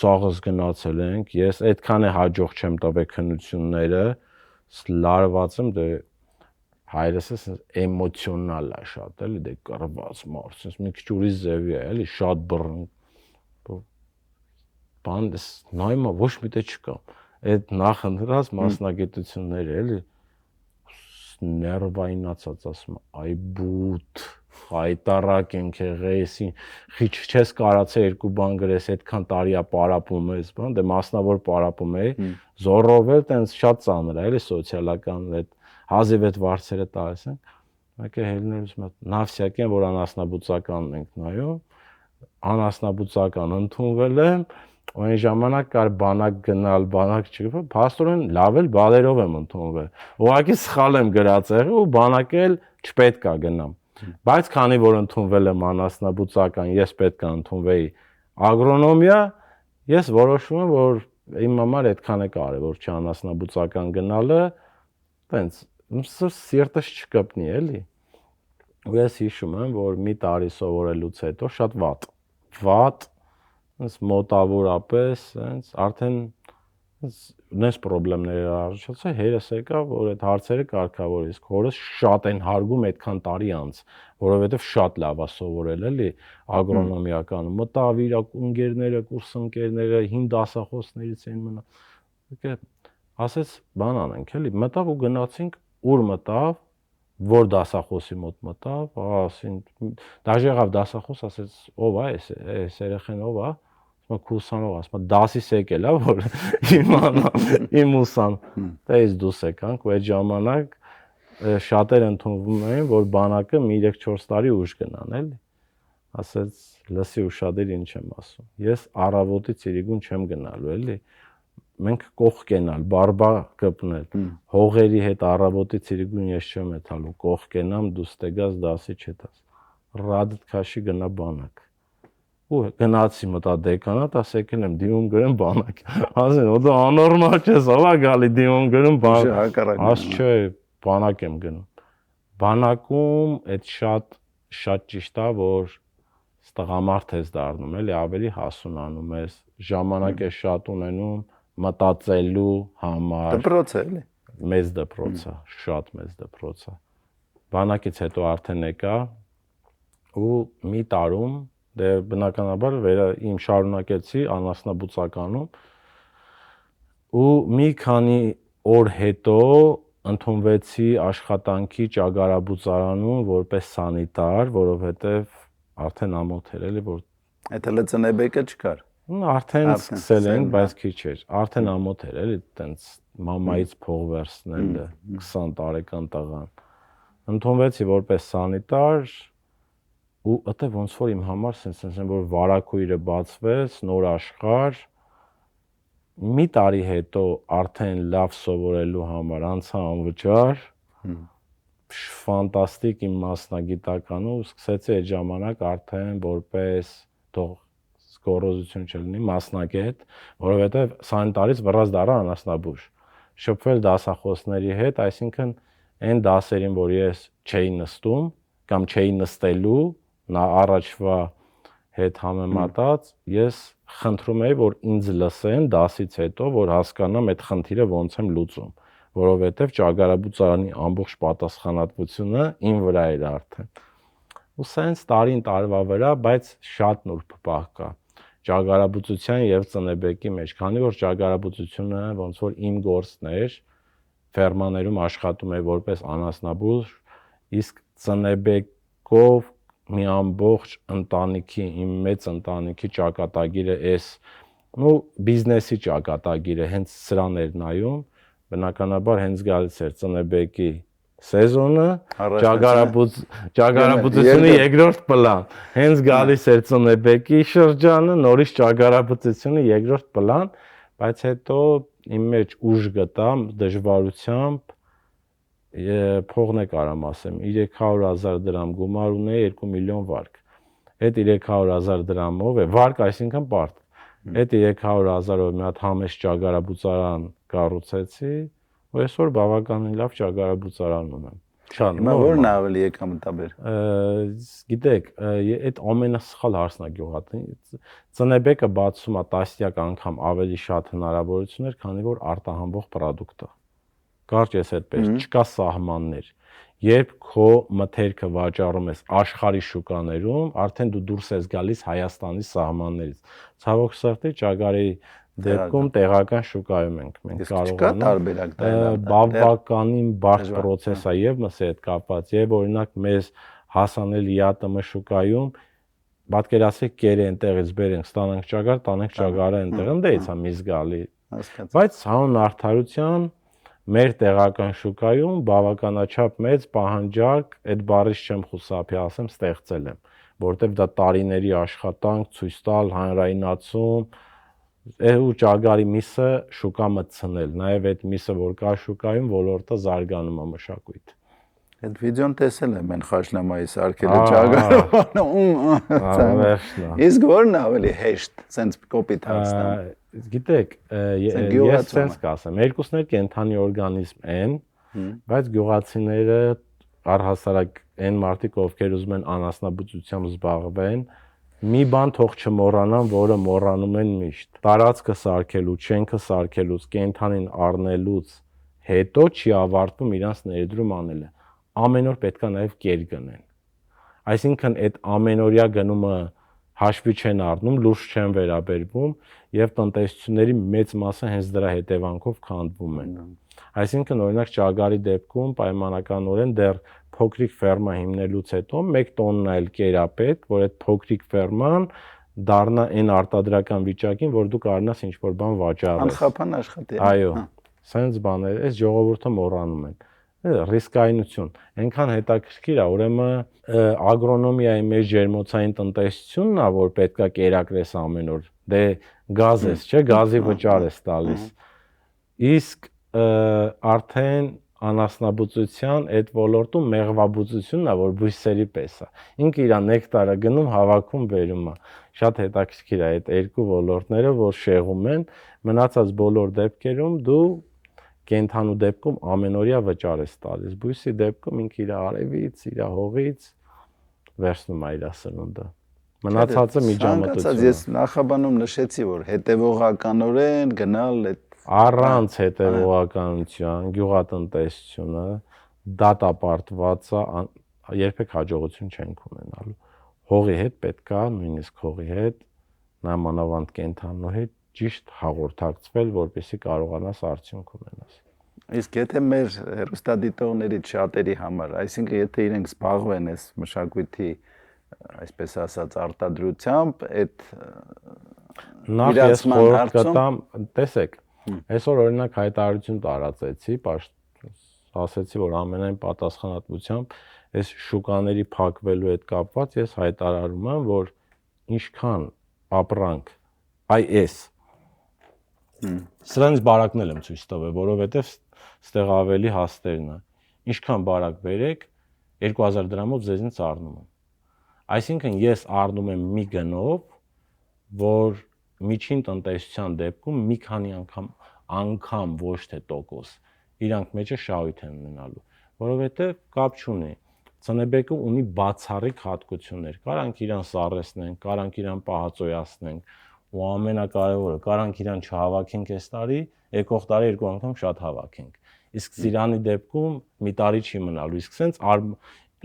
սաղս գնացել ենք, ես այդքան է հաջող չեմ տվել քննությունները, լարված եմ, դե հայրս էմոցիոնալ է շատ, էլի, դե կռված մարդ, մի քիչ ուրիշ ձևի է, էլի, շատ բռն, բան, նայում է, ոչ մի տեղ չկա, այդ նախընտրած մասնագիտությունները, էլի, ներվայնացած ասում է, այ բութ, հայտարակ ենք եղեսին, խիչ չես կարացե երկու բան գրես, այդքան տարիա պարապում ես, բան, դե մասնավոր պարապում էի, զորով էլ տենց շատ ծանր է, էլի սոցիալական այդ հազիվ այդ վարձերը տալիս են, մեկը հելնելուց նավսյակ են, որ անասնաբուծականն ենք նայում, անասնաբուծական ընդունվել եմ, ու այն ժամանակ կար բանակ գնալ, բանակ չգնալ, փաստորեն լավ էլ բալերով եմ ընդունվել, ուղղակի սխալ եմ գրած եղել ու բանակ էլ չպետք է գնամ, բայց քանի որ ընդունվել եմ անասնաբուծական, ես պետք է ընդունվեի ագրոնոմիա, ես որոշում եմ, որ իմ համար այդքան է կարևոր չէ անասնաբուծական գնալը, տենց սիրտս չկպնի, էլի։ Ու ես հիշում եմ, որ մի տարի սովորելուց հետո շատ վատ, մոտավորապես, արդեն Ունես խնդիրներ առաջացա, հերս եկա, որ այդ հարցերը կարգավորի, իսկ հորս շատ են հարգում այդքան տարի անց, որովհետև շատ լավ է սովորել, էլի, ագրոնոմիականում, մտավ իր ընկերները, կուրսընկերները, հին դասախոսներից են մնա։ Եկե ասեց, բան անենք, էլի, մտավ ու գնացինք, ուր մտավ, որ դասախոսի մոտ մտավ, ասին, դաժե եղավ դասախոս, ասեց, ով է, այս երեխեն ով է, քուսանով, ասում դասից եկել է, որ իմանա, իմ ուսան, դեից դուս եկանք, ու այդ ժամանակ շատեր ընդունվում էին, որ բանակը մի 3-4 տարի ուշ գնան, էլի, ասեց, լսի ուշադիր ինչ եմ ասում, ես առավոտի ծիրիգուն չեմ գնալու, էլի, մենք կողք ենալ, բարբա կպնել, հողերի հետ առավոտի ծիրիգուն ես չեմ եթալու, կողք ենամ, դու ստեգաս դասի չետաս, ռադդ քաշի գնա բանակ, ու գնացի մտա դեկանատ, աս եկել եմ դիմում գրեմ բանակ, ասեն, ու դու անորմալ չես, ով է գալի դիմում գրում բանակ, աս չէ, բանակ եմ գնում, բանակում այդ շատ ճիշտ է, որ տղամարդ ես դառնում, էլի ավելի հասունանում ես, ժամանակ ես շատ ունենում մտածելու համար, դպրոց է, էլի, մեծ դպրոց է, շատ մեծ դպրոց է, բանակից հետո արդեն եկա ու մի տարում դե բնականաբար իմ շարունակեցի անասնաբուծականում ու մի քանի օր հետո ընդունվեցի աշխատանքի ճագարաբուծարանում որպես սանիտար, որովհետև արդեն ամոթ էր էլի որ Այդ հենց ծնեբեկը չկար։ Արդեն սկսել ենք, բայց քիչ էր։ Արդեն ամոթ էր էլի տենց մամայից փող վերցնել 20 տարեկան տղան։ Ընդունվեցի որպես սանիտար ու ըտե ոնց որ իմ համար սենց որ վարակույրը բացվեց, նոր աշխարհ, մի տարի հետո արդեն լավ սովորելու համար անցա անվճար, ֆանտաստիկ իմ մասնագիտականը ու սկսեցի այդ ժամանակ արդեն որպես թող գոռոզություն չլինի մասնագետ, որովհետև սանիտարից վռած դառա անասնաբույժ, շփվել դասախոսների հետ, այսինքն այն դասերին, որ ես չէի նստում կամ չէի նստելու նա առաջվա հետ համեմատած ես խնդրում էի որ ինձ լսեն դասից հետո որ հասկանամ այդ խնդիրը ոնց եմ լուծում որովհետև ճագարաբուծարանի ամբողջ պատասխանատվությունը իմ վրա էր արդեն ու սենց տարին տարվա վրա բայց շատ նուրբ պահ կա ճագարաբուծության եւ ծնեբեկի մեջ քանի որ ճագարաբուծությունը ոնց որ իմ գործն էր ֆերմաներում աշխատում էի որպես անասնաբույժ իսկ ծնեբեկով մի ամբողջ ընտանիքի, իմ մեծ ընտանիքի ճակատագիրը էս, ու բիզնեսի ճակատագիրը հենց սրան էր նայում, բնականաբար հենց գալիս էր ծնեբեկի սեզոնը, ճագարաբուծությունը երկրորդ պլան, հենց գալիս էր ծնեբեկի շրջանը, նորից ճագարաբուծությունը երկրորդ պլան, բայց հետո իմ մեջ ուժ գտամ դժվարությամբ փողն է կարամ ասեմ 300,000 դրամ գումար ունեի 2 միլիոն վարկ այդ 300,000 դրամով է վարկ այսինքն պարտ այդ 300,000-ով մի հատ համեստ ճագարաբուծարան կառուցեցի ու այսօր բավականին լավ ճագարաբուծարան ունեմ Հիմա որն է ավելի եկամտաբեր գիտեք այդ ամենասխալ հարցն է գյուղատնի ծնեբեկը բացում է տասնյակ անգամ ավելի շատ հնարավորություններ քանի որ արտահանվող պրոդուկտ է Կարճ ես այդպես, չկա սահմաններ, երբ քո մթերքը վաճառում ես աշխարհի շուկաներում, արդեն դու դուրս ես գալիս Հայաստանի սահմաններից, ցավոք սրտի ճագարի դեպքում տեղական շուկայում ենք մենք կարողանում բավականին բարդ պրոցես է եւ մս այդ կապված եւ օրինակ մեզ հասանելի ԵԱՏՄ շուկայում պատկերացրեք կեր այնտեղից բերենք, ստանանք ճագար, տանենք ճագարը այնտեղ, ընդեից է միս գալի, բայց հանուն արդարության մեր տեղական շուկայում բավականաչափ մեծ պահանջարկ այդ բառից չեմ խուսափի ասեմ ստեղծել եմ որտեվ դա տարիների աշխատանք ցույց տալ հանրայնացում ու ճագարի միսը շուկա մտցնել նաև այդ միսը որ կա շուկայում ոլորտը զարգանում է մշակույթ Այդ վիդեոն տեսել եմ են խաշլամայի սարքելը ճագարը իսկ որն ավելի հեշտ սենց կոպիտ հարցնամ Գիտեք, ես սենց կասեմ, երկուսն էլ կենդանի օրգանիզմ են, բայց գյուղացիները առհասարակ այն մարդիկ, ովքեր ուզում են անասնաբուծությամբ զբաղվեն, Մի բան թող չմոռանան, որը մոռանում են միշտ։ Տարածքը սարքելու, շենքը սարքելուց, կենդանին առնելուց հետո չի ավարտվում իրանց ներդրում անելը։ Ամեն օր պետքա նաև կեր գնեն։ Այսինքն այդ ամենօրյա գնումը հաշվի չեն առնում, լուրջ չեն վերաբերվում եւ տնտեսությունների մեծ մասը հենց դրա հետևանքով քանդվում են։ Այսինքն օրինակ Ճագարի դեպքում պայմանականորեն դեռ փոքրիկ ֆերմա հիմնելուց հետո 1 տոննա էլ կեր է պետք, որ այդ փոքրիկ ֆերման դառնա այն արտադրական վիճակին, որ դու կարողանաս ինչ-որ բան վաճառես։ Անխափան աշխատի։ Այո, սենց բաներ, այս ժողովուրդը մոռանում են։ Ռիսկայնություն, այնքան հետաքրքիր է, ուրեմն ագրոնոմիայի մեջ ջերմոցային տնտեսությունն է, որ պետքա կերակրես ամեն օր։ Դե գազ ես, չէ՞, գազի վճար ես տալիս։ Իսկ արդեն անասնաբուծության այդ ոլորտում մեղվաբուծությունն է, որ բույսերի պես է։ Ինքը իր նեկտարը գնում, հավաքում, բերում է։ Շատ հետաքրքիր է այդ երկու ոլորտները, որ շեղում են, մնացած բոլոր դեպքերում դու կենդանու դեպքում ամենօրյա վճար ես տալիս, բույսի դեպքում ինքը իր արևից, իր հողից վերցնում է իր սնունդը։ Մնացածը միջամտություն։ Ես նախաբանում նշեցի, որ հետևողականորեն գնալ այդ առանց հետևողականության գյուղատնտեսությունը դատապարտված է, երբեք հաջողություն չենք ունենալու։ Հողի հետ պետքա, նույնիսկ հողի հետ, նամանավանդ կենդանու հետ ճիշտ հաղորդակցվել, որպեսզի կարողանաս արդյունք ունենաս։ Իսկ եթե մեր հեռուստադիտողներից շատերի համար, այսինքն եթե իրենք զբաղվեն այս մշակույթի, այսպես ասած, արտադրությամբ, այդ նախ ես խորհուրդ կտամ, տեսեք, այսօր օրինակ հայտարարություն տարածեցի, ասեցի, որ ամենայն պատասխանատվությամբ այս շուկաների փակվելու հետ կապված ես հայտարարում եմ, որ ինչքան ապրանք այս սրանից բարակնել եմ ցույց տվել, որովհետև ստեղ ավելի հաստերն է։ Ինչքան բարակ բերեք, 2000 դրամով ձեզնից առնում եմ։ Այսինքն ես առնում եմ մի գնով, որ միջին տնտեսության դեպքում մի քանի անգամ ոչ թե տոկոս, իրանք մեջը շահույթ են ունենալու, որովհետև կապ չունի։ Ցնեբեկը ունի բացառիկ հատկություններ, կարանք իրան սառեցնենք, կարանք իրան պահածոյացնենք, ու ամենակարևորը, կարանք իրան չհավաքենք այս տարի, եկող տարի 2 անգամ շատ հավաքենք։ Իսկ Ծիրանի դեպքում մի տարի չի մնալու, իսկ սենց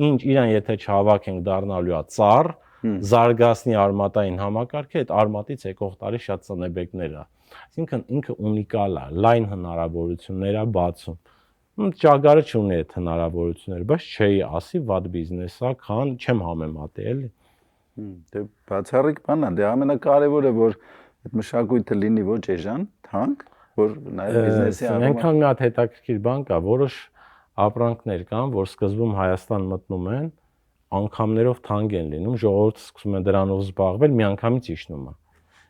ինչ իրան եթե չհավաքենք դառնալու է ծառ, զարգացնի արմատային համակարգը, այդ արմատից եկող տարի շատ ծնեբեկներ է։ Այսինքն ինքը ունիկալ է, լայն հնարավորություններ է բացում։ Ճագարը չունի այդ հնարավորությունները, բայց չի ասի վատ բիզնես է, քան չեմ համեմատի, էլի։ Դե բացառիկ բան է, դե ամենակարևորը որ այդ մշակույթը լինի ոչ էժան, թանկ, որ նաև բիզնեսի առումով այնքան մի հատ հետաքրքիր բան կա, որոշ ապրանքներ կան, որ սկզբում Հայաստան մտնում են, անգամներով թանկ են լինում, ժողովուրդը սկսում է դրանով զբաղվել, միանգամից իջնում է։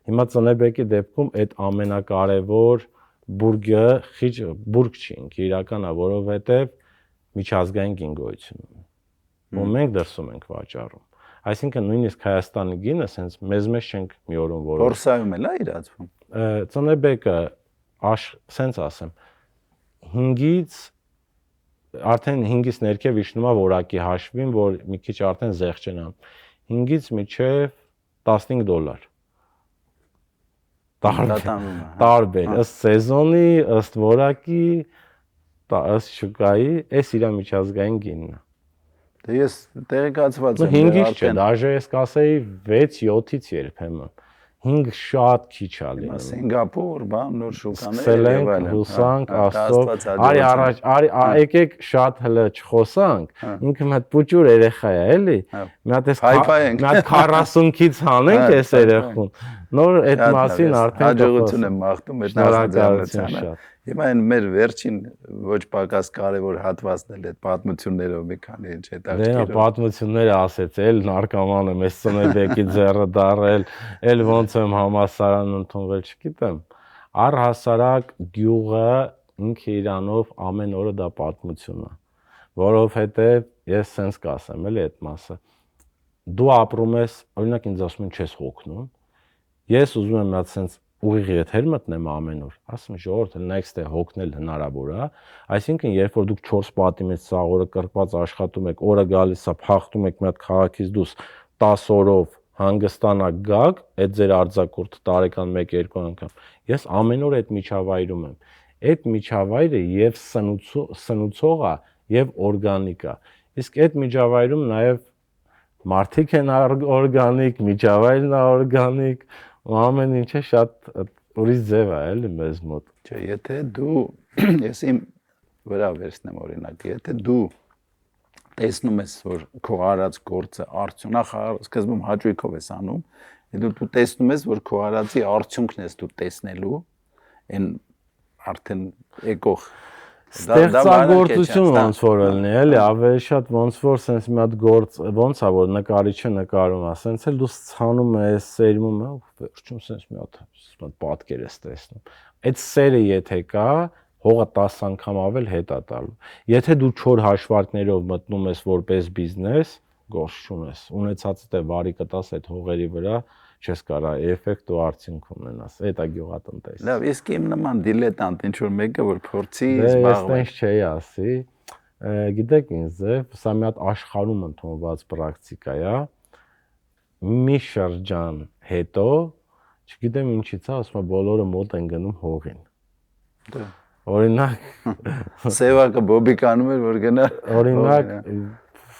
Հիմա Ծնեբեկի դեպքում այդ ամենակարևոր բուրգը բուրգ չի, ինքը իրական է, որովհետև միջազգային գինգոյություն ունի։ Ու մենք դրսում ենք վաճառում։ Այսինքն նույնիսկ Հայաստանի գինը սենց մեզ չենք մի օրում որոշ։ Բորսայում էլ է իրացվում։ Ծնեբեկը սենց ասեմ, 5-ից արդեն 5-ից ներքև իջնում է որակի հաշվին, որ մի քիչ արդեն զեղչենան։ 5-ից մինչև $15 տարբեր, ըստ սեզոնի, ըստ որակի, ըստ շուկայի, այս իր միջազգային գինն է։ Դե ես տեղեկացված եմ։ 5-ից չէ, դաժե ես կասեի 6-7-ից երբեմն։ 5 շատ քիչ է լինում։ Սինգապուր, բան, նոր շուկաներ եւ այլն։ Հուսանք, Աստծո։ Արի առաջ, եկեք շատ հələ չխոսանք։ Ինքը մի հատ պուճուր երեխա է, էլի։ Մի հատ 40-ից հանենք այս երեխուն։ Նոր այդ մասին արդեն հաջողություն եմ մաղթում այդ նախաձեռնությանը։ Հիմա այն մեր վերջին ոչ պակաս կարևոր հատվածն էլ այդ պատմություններով մի քանի ինչ հետաքրքիր։ Դե պատմությունները ասեց, էլ նարկոմանը մեզ Ծնեբեկի ձեռը դարել, էլ ոնց եմ համալսարան ընդունվել, չգիտեմ։ Առհասարակ գյուղը ինքը իրանով ամեն օրը դա պատմություն է, որովհետև ես սենց կասեմ, էլի այդ մասը։ Դու ապրում ես, օրինակ ինձ ասում են չես հոգնում։ Ես ուզում եմ այդ սենց ուղիղ եթեր մտնեմ ամեն օր, ասում եմ ժողովուրդ, նայեք ստե հոգնել հնարավոր է, այսինքն երբ որ դուք 4 պատի մեջ սաղ օրը կրկված աշխատում եք, օրը գալիս է, փախտում եք մի հատ քաղաքից դուրս 10 օրով հանգստանաք գաք, այդ ձեր արձակուրդը տարեկան 1-2 անգամ։ Ես ամեն օր այդ միջավայրում եմ։ Այդ միջավայրը եւ սնուցող է եւ օրգանիկ է։ Իսկ այդ միջավայրում նաեւ մարդիկ են օրգանիկ, միջավայրն է օրգանիկ, ու ամեն ինչը շատ ուրիշ ձև է, էլի մեզ մոտ։ Չէ, եթե դու ես իմ վրա վերցնեմ օրինակ, եթե դու տեսնում ես, որ քո արած գործը արդյունք սկզբում հաճույքով ես անում, դու տեսնում ես, որ քո արածի արդյունքն ես դու տեսնելու, այն արդեն եկող ստեղծագործություն ոնց որ լինի, էլի, ավելի շատ ոնց որ sense մի հատ գործ, ոնց է որ նկարիչը նկարում է, sense էլ դու ցանում ես, սերվում ես, վերջում sense մի հատ պատկեր ես տեսնում։ Այդ սերը եթե կա, հողը 10 անգամ ավել հետ է տալու։ Եթե դու չոր հաշվարկներով մտնում ես որպես բիզնես, գործ չունես, ունեցածդ է վարի կտաս այդ հողերի վրա, չես կարա էֆեկտ ու արդյունք ունենաս։ Այդ է գյուղատնտեսություն։ Լավ, իսկ իմ նման դիլետանտ ինչ որ մեկը որ փորձի զբաղվել։ Ես չէի ասի։ Գիտեք ինձ է, սա մի հատ աշխարհում ընդունված պրակտիկա է։ Մի շրջան հետո, չգիտեմ ինչից է, ասում եմ բոլորը մոտ են գնում հողին։ Դա Օրինակ Սևակը բոբիկանում էր որ գնա։ Օրինակ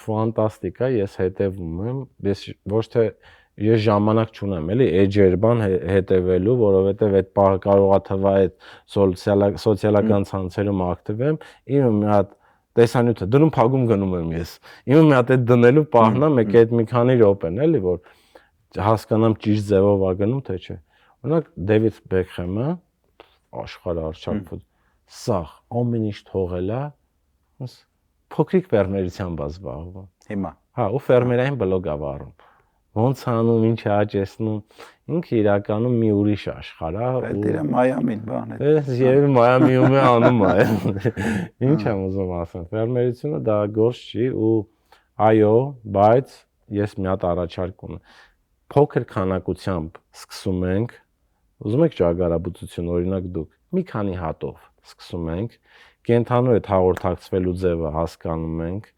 ֆանտաստիկ է, ես հետևում եմ, ես ոչ թե ես ժամանակ չունեմ, էլի էջերբան հետևելու, որովհետև այդ պահը կարողա թվա այդ սոցիալական ցանցերում ակտիվեմ, իմը մի հատ տեսանյութը դնում փագում գնում եմ ես։ Իմը մի հատ այդ դնելու պահն է, մեկ այդ մի քանի րոպեն, էլի, որ հասկանամ ճիշտ ձևով ա գնում, թե չէ։ Օրինակ Դեվիդ Բեքհեմը աշխարհը արժանացած սաղ ամեն ինչ թողել է, փոքրիկ ֆերմերությամբ է զբաղվում։ Հիմա։ Հա, ու ֆերմերային բլոգ ա վարում։ Ոնց անում, ինչ է աճեցնում, ինքը իրականում մի ուրիշ աշխարհ է։ Բայց իր Մայամին բան է։ Ես եւ Մայամիում է անում է։ Ինչ եմ ուզում ասեմ, ֆերմերությունը դա գործ չի ու այո, բայց ես մի հատ առաջարկ ունեմ։ Փոքր քանակությամբ սկսում ենք, ուզում եք ճագարաբուծություն, օրինակ դուք մի քանի հատով սկսում ենք, կենթանու այդ հաղորդակցվելու ձևը հասկանում ենք,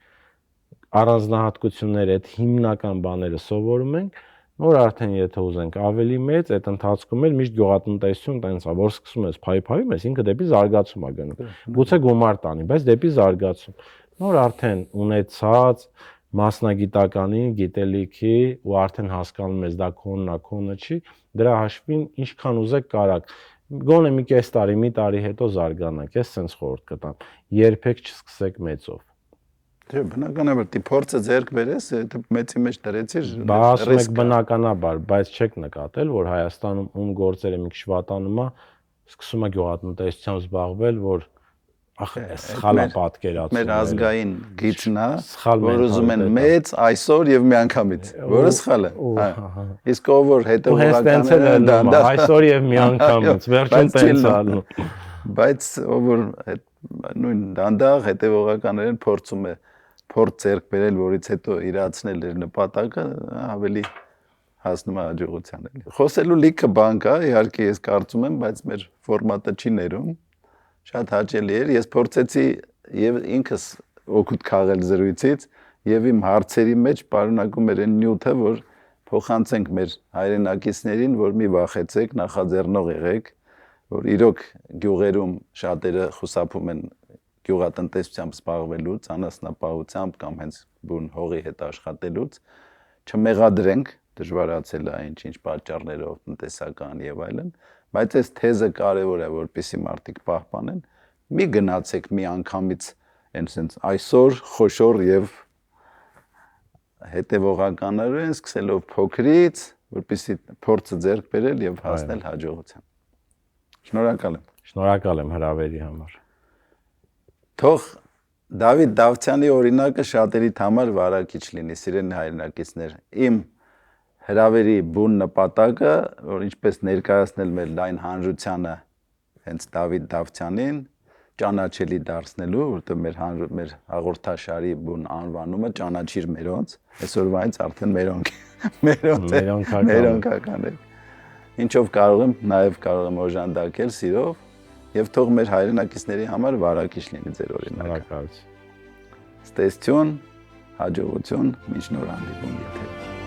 առանձնահատկությունները, այդ հիմնական բաները սովորում ենք, նոր արդեն եթե ուզենք ավելի մեծ, այդ ընթացքում էլ միշտ գյուղատնտեսություն տենց է, որ սկսում ես փայփայում ես, ինքը դեպի զարգացում է գնում։ Գուցե գումար տանի, բայց դեպի զարգացում։ Նոր արդեն ունեցած մասնագիտականի, գիտելիքի ու արդեն հասկանում ես դա քոնն է, քոնը չի, դրա հաշվին ինչքան ուզեք կարակ գոնե մի կես տարի, մի տարի հետո զարգանանք, ես sense խորհուրդ կտամ։ Երբեք չսկսեք մեծով։ Չէ, բնականաբար դի փորձը ձեռք բերես, եթե մեծի մեջ դրեցիր, ասում եք բնականաբար, բայց չեք նկատել, որ Հայաստանում ում գործերը մի քիչ վատանում է, սկսում է գյուղատնտեսությամբ զբաղվել, որ սխալ է պատկերացնում։ Մեր ազգային գիծն է, որ ուզում են մեծ այսօր եւ միանգամից, որը սխալ է։ Իսկ ով որ հետևողականն է, այսօր եւ միանգամից, վերջում տենց ալու։ Բայց ով որ նույն դանդաղ հետևողականներն փորձում է փորձ ձեռք բերել, որից հետո իրացնել իր նպատակը, ավելի հասնում է հաջողության էլի։ Խոսելու լիքը բան կա, իհարկե ես կարծում եմ, բայց մեր ֆորմատը չի ներում։ Շատ հաճելի էր, ես փորձեցի եւ ինքս օգուտ քաղել զրույցից եւ իմ հարցերի մեջ պարունակում էր այն նյութը, որ փոխանցենք մեր հայրենակիցներին, որ մի վախեցեք, նախաձեռնող եղեք, որ իրոք գյուղերում շատերը խուսափում են գյուղատնտեսությամբ զբաղվելուց, անասնապահությամբ կամ հենց բուն հողի հետ աշխատելուց, չմեղադրենք, դժվարացել է ինչ-ինչ պատճառներով, տնտեսական եւ այլն, բայց այս թեզը կարևոր է, որպեսզի մարդիկ պահպանեն, մի գնացեք մի անգամից այն sense այսօր խոշոր եւ հետևողականորեն են սկսելով փոքրից, որպեսզի փորձը ձեռք բերել եւ հասնել հաջողության։ Շնորհակալ եմ։ Շնորհակալ եմ հրավերի համար։ Թող Դավիթ Դավթյանի օրինակը շատերիդ համար վարակիչ լինի, սիրելի հայրենակիցներ։ Իմ հրավերի բուն նպատակը, որ ինչպես ներկայացնել մեր լայն հանրությանը հենց Դավիթ Դավթյանին, ճանաչելի դարձնելու, որտեղ մեր հաղորդաշարի բուն անվանումը ճանաչիր մերոնց, այսօրվանից արդեն մերոնքական է։ Ինչով կարող եմ, նաև կարող եմ օժանդակել սիրով եւ թող մեր հայրենակիցների համար վարակիչ լինի ձեր օրինակը։ Ստեսություն, հաջողություն, մինչ նոր հանդիպում եթերում։